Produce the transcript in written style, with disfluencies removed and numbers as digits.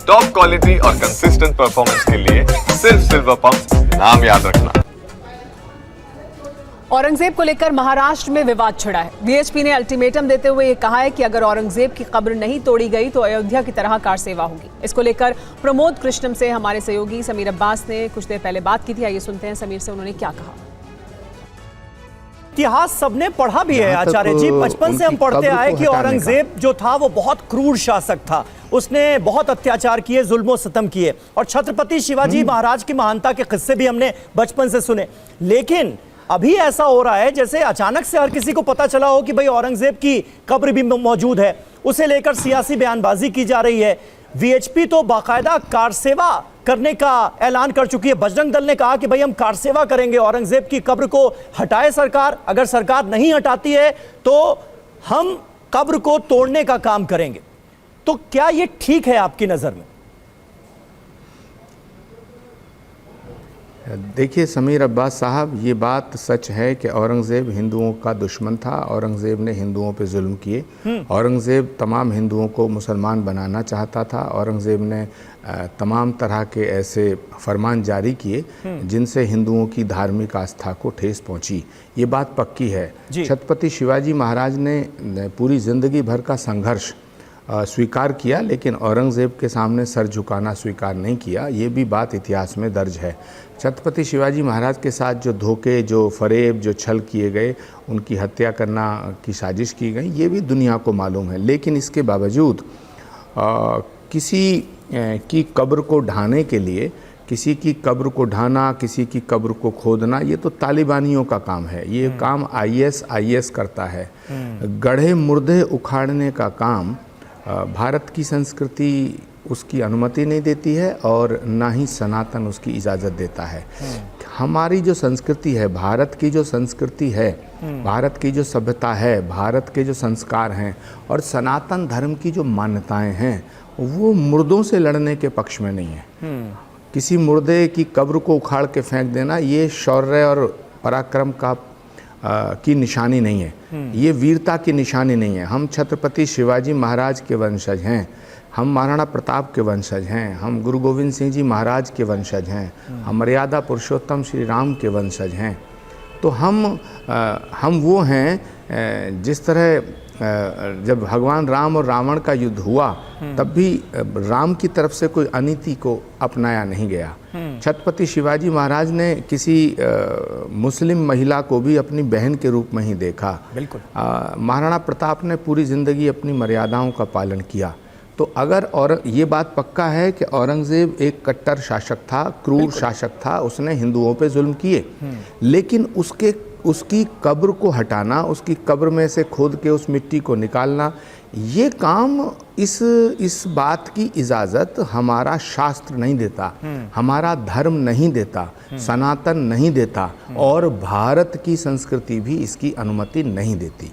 Top quality और consistent performance के लिए सिर्फ सिल्वर पंप नाम याद रखना। औरंगजेब को लेकर महाराष्ट्र में विवाद छिड़ा है। वीएचपी ने अल्टीमेटम देते हुए ये कहा है कि अगर औरंगजेब की कब्र नहीं तोड़ी गई तो अयोध्या की तरह कार सेवा होगी। इसको लेकर प्रमोद कृष्णम से हमारे सहयोगी समीर अब्बास ने कुछ देर पहले बात की थी। आइए सुनते हैं समीर से उन्होंने क्या कहा। इतिहास सबने पढ़ा भी है आचार्य जी, बचपन से हम पढ़ते आए कि औरंगजेब जो था वो बहुत क्रूर शासक था। उसने बहुत अत्याचार किए, जुल्मों सितम किए, और छत्रपति शिवाजी महाराज की महानता के किस्से भी हमने बचपन से सुने। लेकिन अभी ऐसा हो रहा है जैसे अचानक से हर किसी को पता चला हो कि भाई औरंगजेब की कब्र भी मौजूद है, उसे लेकर सियासी बयानबाजी की जा रही है। वीएचपी तो बाकायदा कार सेवा करने का ऐलान कर चुकी है। बजरंग दल ने कहा कि भाई हम कार सेवा करेंगे, औरंगजेब की कब्र को हटाए सरकार, अगर सरकार नहीं हटाती है तो हम कब्र को तोड़ने का काम करेंगे। तो क्या यह ठीक है आपकी नजर में? देखिए समीर अब्बास साहब, ये बात सच है कि औरंगज़ेब हिंदुओं का दुश्मन था। औरंगज़ेब ने हिंदुओं पे जुल्म किए। औरंगज़ेब तमाम हिंदुओं को मुसलमान बनाना चाहता था। औरंगज़ेब ने तमाम तरह के ऐसे फरमान जारी किए जिनसे हिंदुओं की धार्मिक आस्था को ठेस पहुंची। ये बात पक्की है। छत्रपति शिवाजी महाराज ने पूरी ज़िंदगी भर का संघर्ष स्वीकार किया, लेकिन औरंगज़ेब के सामने सर झुकाना स्वीकार नहीं किया। ये भी बात इतिहास में दर्ज है। छत्रपति शिवाजी महाराज के साथ जो धोखे, जो फरेब, जो छल किए गए, उनकी हत्या करना की साजिश की गई, ये भी दुनिया को मालूम है। लेकिन इसके बावजूद किसी की कब्र को ढाने के लिए, किसी की कब्र को ढाना, किसी की कब्र को खोदना, ये तो तालिबानियों का काम है। ये काम आईएस करता है। गढ़े मुर्दे उखाड़ने का काम भारत की संस्कृति उसकी अनुमति नहीं देती है, और ना ही सनातन उसकी इजाज़त देता है। हमारी जो संस्कृति है, भारत की जो संस्कृति है, भारत की जो सभ्यता है, भारत के जो संस्कार हैं और सनातन धर्म की जो मान्यताएं हैं, वो मुर्दों से लड़ने के पक्ष में नहीं है। किसी मुर्दे की कब्र को उखाड़ के फेंक देना, ये शौर्य और पराक्रम का की निशानी नहीं है। ये वीरता की निशानी नहीं है। हम छत्रपति शिवाजी महाराज के वंशज हैं, हम महाराणा प्रताप के वंशज हैं, हम गुरु गोविंद सिंह जी महाराज के वंशज हैं, हम मर्यादा पुरुषोत्तम श्री राम के वंशज हैं। तो हम वो हैं जिस तरह जब भगवान राम और रावण का युद्ध हुआ, तब भी राम की तरफ से कोई अनीति को अपनाया नहीं गया। छत्रपति शिवाजी महाराज ने किसी मुस्लिम महिला को भी अपनी बहन के रूप में ही देखा। बिल्कुल। महाराणा प्रताप ने पूरी ज़िंदगी अपनी मर्यादाओं का पालन किया। तो अगर और ये बात पक्का है कि औरंगज़ेब एक कट्टर शासक था, क्रूर शासक था, उसने हिंदुओं पे जुल्म किए, लेकिन उसकी कब्र को हटाना, उसकी कब्र में से खोद के उस मिट्टी को निकालना, ये काम इस बात की इजाज़त हमारा शास्त्र नहीं देता, हमारा धर्म नहीं देता, सनातन नहीं देता, और भारत की संस्कृति भी इसकी अनुमति नहीं देती।